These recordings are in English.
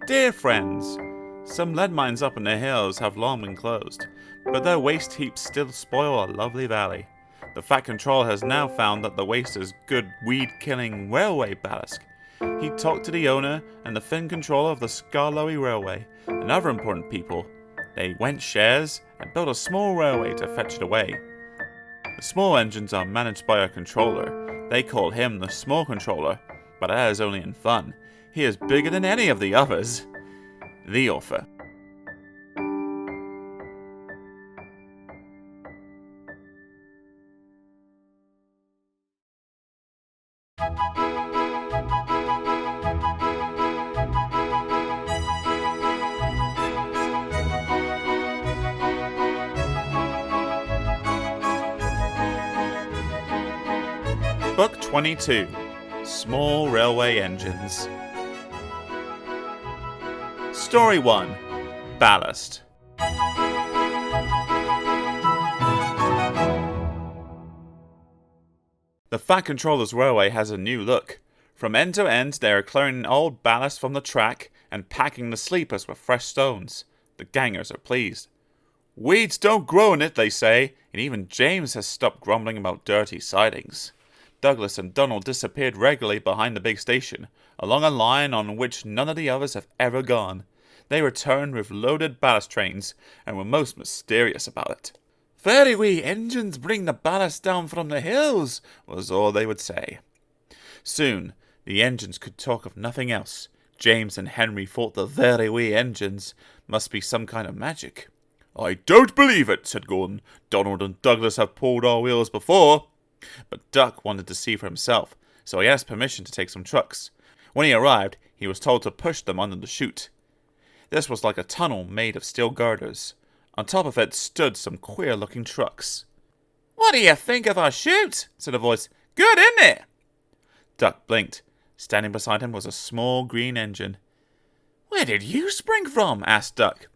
Dear friends, some lead mines up in the hills have long been closed, but their waste heaps still spoil a lovely valley. The Fat Controller has now found that the waste is good weed-killing railway ballast. He talked to the owner and the Fin Controller of the Skarloey Railway and other important people. They went shares and built a small railway to fetch it away. The small engines are managed by a controller. They call him the Small Controller, but that is only in fun. He is bigger than any of the others. The author. Book 22. Small Railway Engines. Story 1. Ballast. The Fat Controller's railway has a new look. From end to end, they are clearing old ballast from the track and packing the sleepers with fresh stones. The gangers are pleased. Weeds don't grow in it, they say, and even James has stopped grumbling about dirty sidings. Douglas and Donald disappeared regularly behind the big station, along a line on which none of the others have ever gone. They returned with loaded ballast trains, and were most mysterious about it. "Very wee engines bring the ballast down from the hills," was all they would say. Soon, the engines could talk of nothing else. James and Henry thought the very wee engines must be some kind of magic. "I don't believe it," said Gordon. "Donald and Douglas have pulled our wheels before." But Duck wanted to see for himself, so he asked permission to take some trucks. When he arrived, he was told to push them under the chute. This was like a tunnel made of steel girders. On top of it stood some queer-looking trucks. "What do you think of our chute?" said a voice. "Good, isn't it?" Duck blinked. Standing beside him was a small green engine. "Where did you spring from?" asked Duck.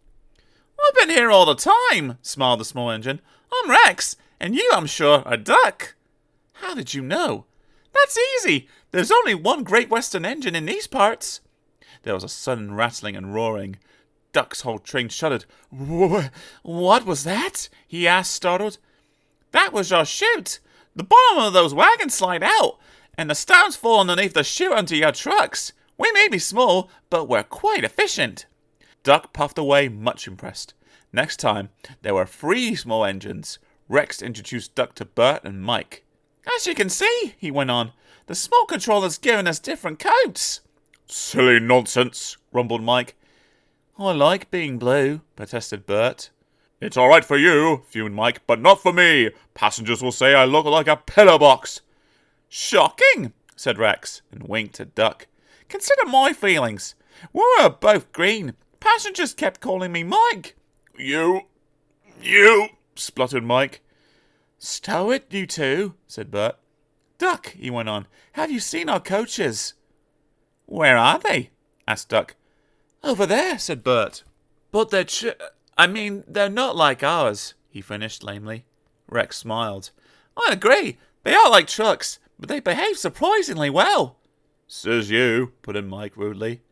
"I've been here all the time," smiled the small engine. "I'm Rex, and you, I'm sure, are Duck." "How did you know?" "That's easy. There's only one Great Western engine in these parts." There was a sudden rattling and roaring. Duck's whole train shuddered. "What was that?" he asked, startled. "That was your chute. The bottom of those wagons slide out, and the stones fall underneath the chute onto your trucks. We may be small, but we're quite efficient." Duck puffed away, much impressed. Next time, there were 3 small engines. Rex introduced Duck to Bert and Mike. "As you can see," he went on, "the Small Controller's given us different coats." "Silly nonsense," grumbled Mike. "I like being blue," protested Bert. "It's all right for you," fumed Mike, "but not for me. Passengers will say I look like a pillar box." "Shocking," said Rex, and winked at Duck. "Consider my feelings. We were both green. Passengers kept calling me Mike." You, spluttered Mike. "Stow it, you two," said Bert. "Duck," he went on, "have you seen our coaches?" "Where are they?" asked Duck. "Over there," said Bert. "But they're not like ours," he finished lamely. Rex smiled. "I agree. They are like trucks, but they behave surprisingly well." "Says you," put in Mike rudely.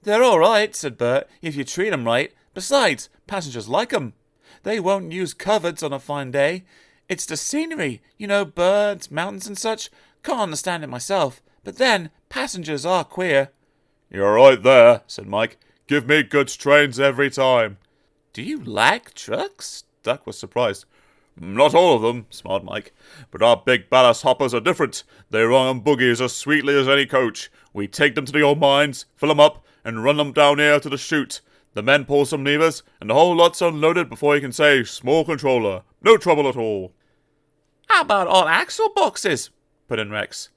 "They're all right," said Bert, "if you treat 'em right. Besides, passengers like 'em. They won't use covers on a fine day. It's the scenery, birds, mountains and such. Can't understand it myself. But then, passengers are queer." "You're right there," said Mike. "Give me goods trains every time." "Do you like trucks?" Duck was surprised. "Not all of them," smiled Mike. "But our big ballast hoppers are different. They run on buggies as sweetly as any coach. We take them to the old mines, fill them up, and run them down here to the chute. The men pull some levers, and the whole lot's unloaded before you can say, 'Small Controller.' No trouble at all." "How about all axle boxes?" put in Rex.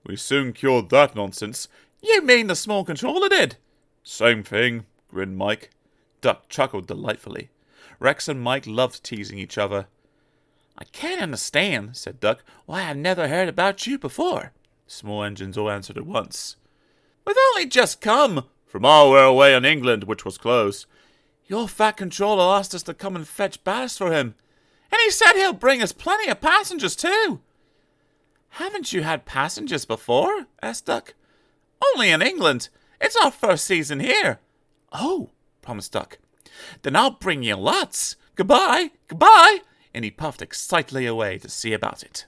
"We soon cured that nonsense." "You mean the Small Controller did?" "Same thing," grinned Mike. Duck chuckled delightfully. Rex and Mike loved teasing each other. "I can't understand," said Duck, "why I've never heard about you before." Small engines all answered at once. "We've only just come." "From our railway in England, which was closed." "Your Fat Controller asked us to come and fetch ballast for him. And he said he'll bring us plenty of passengers too." "Haven't you had passengers before?" asked Duck. "Only in England. It's our first season here." Oh, promised Duck. Then I'll bring you lots. Goodbye, goodbye. And he puffed excitedly away to see about it.